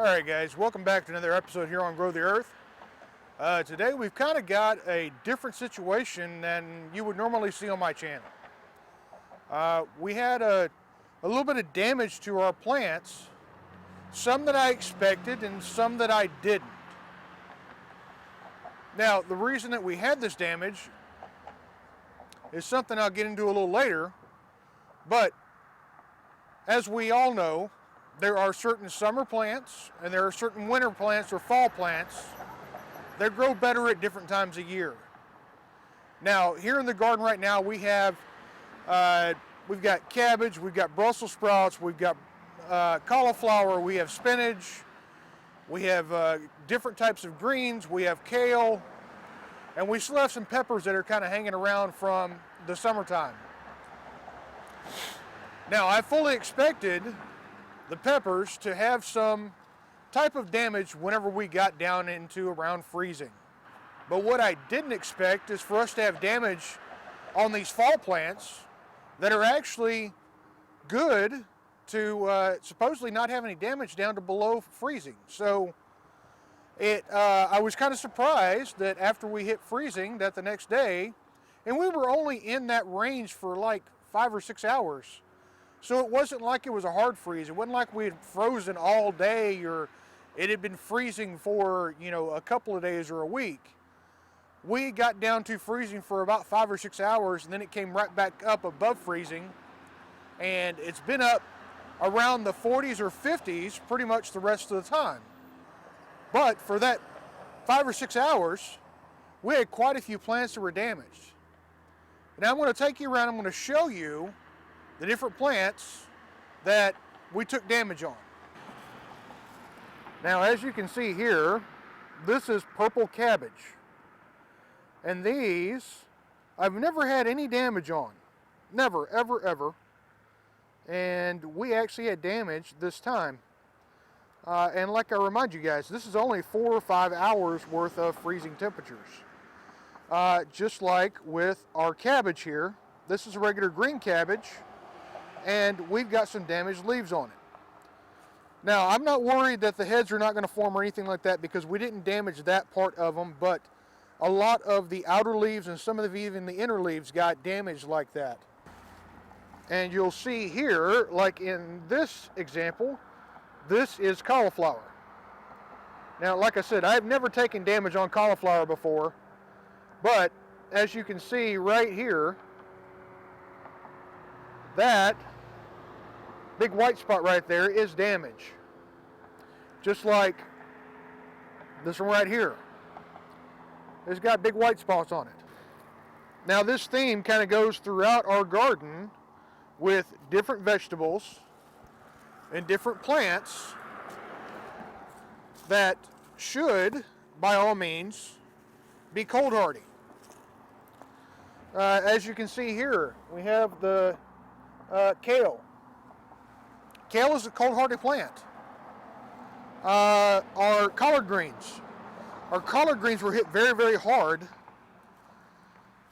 Alright guys, welcome back to another episode here on Grow the Earth. Today we've kind of got a different situation than you would normally see on my channel. We had a little bit of damage to our plants, some that I expected and some that I didn't. Now the reason that we had this damage is something I'll get into a little later, but as we all know, there are certain summer plants and there are certain winter plants or fall plants that grow better at different times of year. Now here in the garden right now we've got cabbage, we've got Brussels sprouts, we've got cauliflower, we have spinach, we have different types of greens, we have kale, and we still have some peppers that are kind of hanging around from the summertime. Now I fully expected the peppers to have some type of damage whenever we got down into around freezing. But what I didn't expect is for us to have damage on these fall plants that are actually good to supposedly not have any damage down to below freezing. So I was kind of surprised that after we hit freezing that the next day, and we were only in that range for like 5 or 6 hours. So it wasn't like it was a hard freeze. It wasn't like we had frozen all day or it had been freezing for, a couple of days or a week. We got down to freezing for about 5 or 6 hours, and then it came right back up above freezing. And it's been up around the 40s or 50s pretty much the rest of the time. But for that 5 or 6 hours, we had quite a few plants that were damaged. Now I'm going to take you around, I'm going to show you the different plants that we took damage on. Now as you can see here, this is purple cabbage. And these, I've never had any damage on. Never, ever, ever. And we actually had damage this time. And like I remind you guys, this is only 4 or 5 hours worth of freezing temperatures. Just like with our cabbage here, this is a regular green cabbage, and we've got some damaged leaves on it. Now, I'm not worried that the heads are not going to form or anything like that because we didn't damage that part of them, but a lot of the outer leaves and some of even the inner leaves got damaged like that. And you'll see here, like in this example, this is cauliflower. Now, like I said, I've never taken damage on cauliflower before, but as you can see right here, that big white spot right there is damage. Just like this one right here. It's got big white spots on it. Now this theme kind of goes throughout our garden with different vegetables and different plants that should, by all means, be cold hardy. As you can see here, we have the kale. Kale is a cold hardy plant. Our collard greens. Our collard greens were hit very, very hard,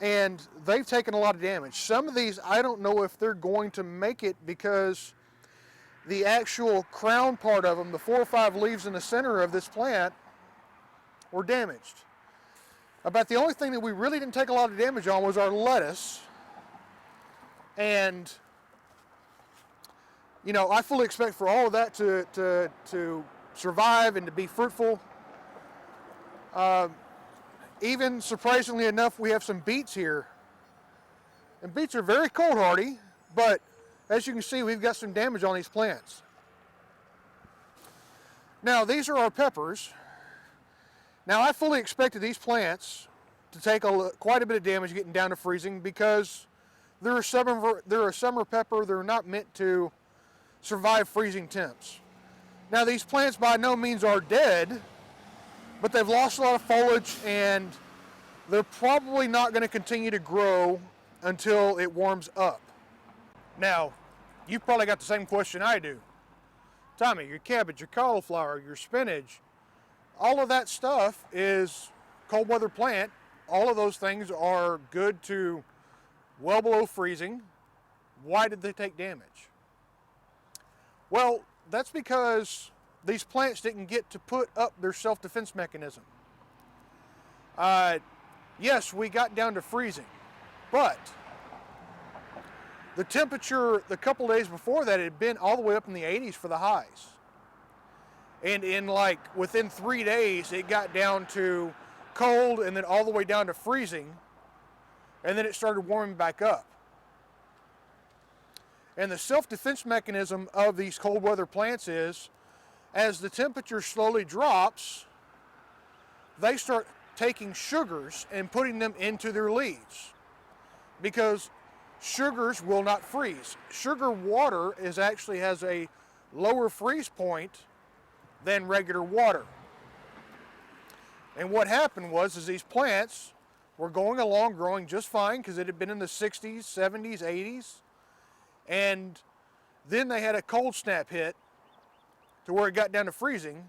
and they've taken a lot of damage. Some of these, I don't know if they're going to make it because the actual crown part of them, the 4 or 5 leaves in the center of this plant, were damaged. About the only thing that we really didn't take a lot of damage on was our lettuce. And I fully expect for all of that to survive and to be fruitful. Even surprisingly enough, we have some beets here. And beets are very cold hardy, but as you can see, we've got some damage on these plants. Now, these are our peppers. Now, I fully expected these plants to take quite a bit of damage getting down to freezing because they're a summer pepper. They're not meant to survive freezing temps. Now, these plants by no means are dead, but they've lost a lot of foliage and they're probably not going to continue to grow until it warms up. Now, you've probably got the same question I do. Tommy, your cabbage, your cauliflower, your spinach, all of that stuff is cold weather plant. All of those things are good to well below freezing. Why did they take damage? Well, that's because these plants didn't get to put up their self-defense mechanism. Yes, we got down to freezing, but the temperature the couple days before that had been all the way up in the 80s for the highs. And within 3 days, it got down to cold and then all the way down to freezing. And then it started warming back up. And the self-defense mechanism of these cold weather plants is, as the temperature slowly drops, they start taking sugars and putting them into their leaves. Because sugars will not freeze. Sugar water actually has a lower freeze point than regular water. And what happened was these plants were going along growing just fine because it had been in the 60s, 70s, 80s. And then they had a cold snap hit to where it got down to freezing,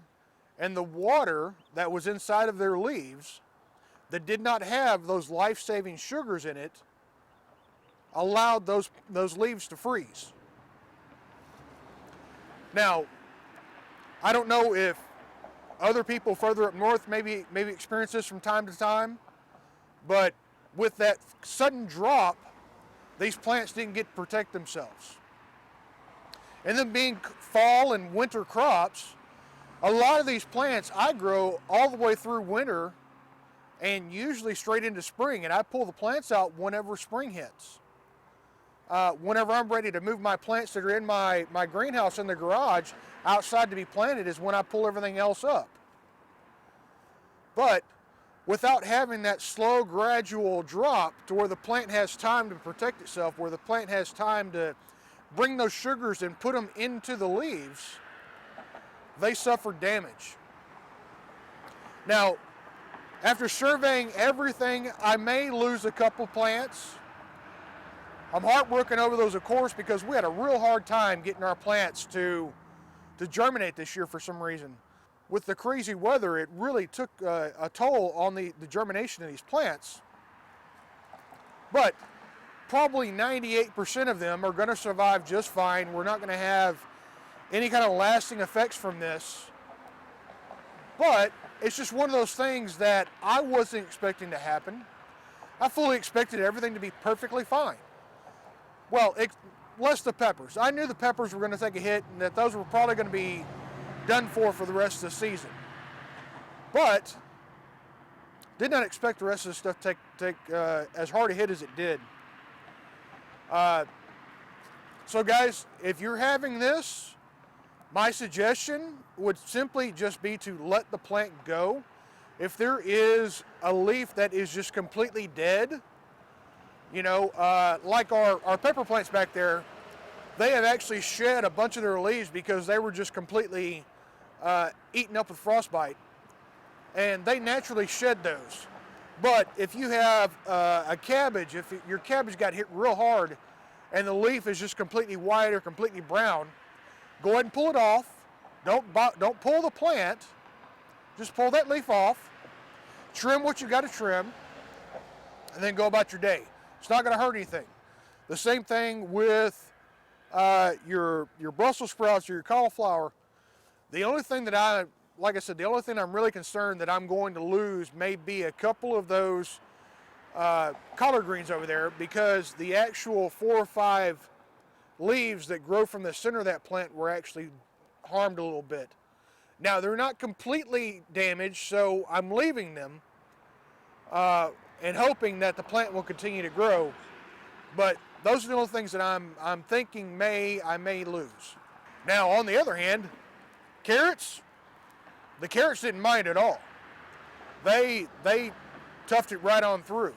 and the water that was inside of their leaves that did not have those life-saving sugars in it allowed those leaves to freeze. Now, I don't know if other people further up north maybe experience this from time to time, but with that sudden drop, these plants didn't get to protect themselves. And then being fall and winter crops, a lot of these plants I grow all the way through winter and usually straight into spring, and I pull the plants out whenever spring hits. Whenever I'm ready to move my plants that are in my greenhouse in the garage outside to be planted is when I pull everything else up. But without having that slow, gradual drop to where the plant has time to protect itself, where the plant has time to bring those sugars and put them into the leaves, they suffer damage. Now, after surveying everything, I may lose a couple plants. I'm heartbroken over those, of course, because we had a real hard time getting our plants to germinate this year for some reason. With the crazy weather, it really took a toll on the germination of these plants. But probably 98% of them are going to survive just fine. We're not going to have any kind of lasting effects from this. But it's just one of those things that I wasn't expecting to happen. I fully expected everything to be perfectly fine. Well, less the peppers. I knew the peppers were going to take a hit and that those were probably going to be done for the rest of the season. But did not expect the rest of the stuff to take as hard a hit as it did. So guys, if you're having this, my suggestion would simply just be to let the plant go. If there is a leaf that is just completely dead, you know, like our pepper plants back there, they have actually shed a bunch of their leaves because they were just completely eaten up with frostbite. And they naturally shed those. But if you have a cabbage, if your cabbage got hit real hard and the leaf is just completely white or completely brown, go ahead and pull it off. Don't pull the plant. Just pull that leaf off. Trim what you got to trim, and then go about your day. It's not going to hurt anything. The same thing with your Brussels sprouts or your cauliflower. The only thing that like I said, the only thing I'm really concerned that I'm going to lose may be a couple of those collard greens over there, because the actual 4 or 5 leaves that grow from the center of that plant were actually harmed a little bit. Now, they're not completely damaged, so I'm leaving them and hoping that the plant will continue to grow. But those are the only things that I'm thinking I may lose. Now, on the other hand, carrots, the carrots didn't mind at all. They toughed it right on through.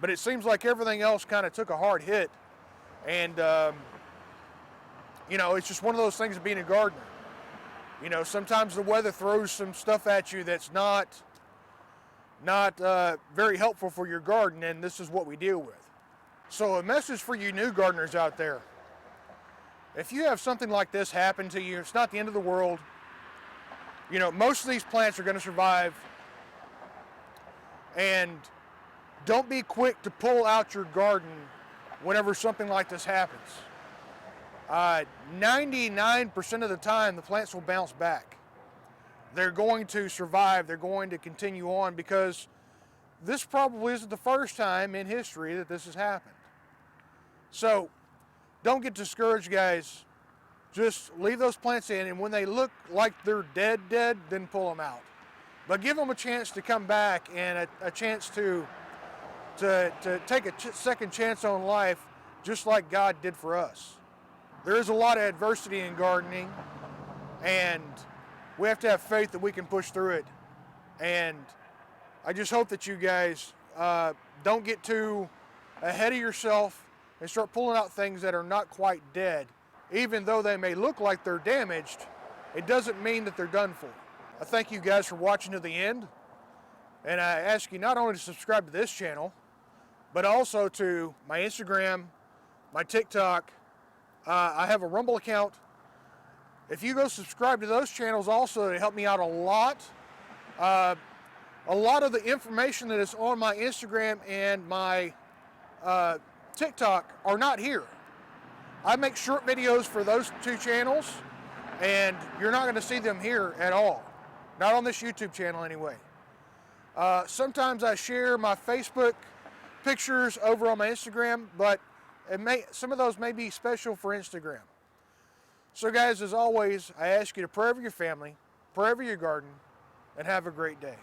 But it seems like everything else kind of took a hard hit. And, you know, it's just one of those things of being a gardener. You know, sometimes the weather throws some stuff at you that's not very helpful for your garden, and this is what we deal with. So a message for you new gardeners out there. If you have something like this happen to you, it's not the end of the world. You know, most of these plants are going to survive. And don't be quick to pull out your garden whenever something like this happens. 99% of the time, the plants will bounce back. They're going to survive. They're going to continue on, because this probably isn't the first time in history that this has happened. So don't get discouraged, guys. Just leave those plants in, and when they look like they're dead, then pull them out. But give them a chance to come back, and a chance to take a second chance on life, just like God did for us. There is a lot of adversity in gardening, and we have to have faith that we can push through it. And I just hope that you guys don't get too ahead of yourself and start pulling out things that are not quite dead. Even though they may look like they're damaged, it doesn't mean that they're done for. I thank you guys for watching to the end, and I ask you not only to subscribe to this channel, but also to my Instagram, my TikTok. I have a Rumble account. If you go subscribe to those channels also, it help me out a lot. A lot of the information that is on my Instagram and my TikTok are not here. I make short videos for those two channels, and you're not going to see them here at all. Not on this YouTube channel anyway. Sometimes I share my Facebook pictures over on my Instagram, but some of those may be special for Instagram. So guys, as always, I ask you to pray over your family, pray over your garden, and have a great day.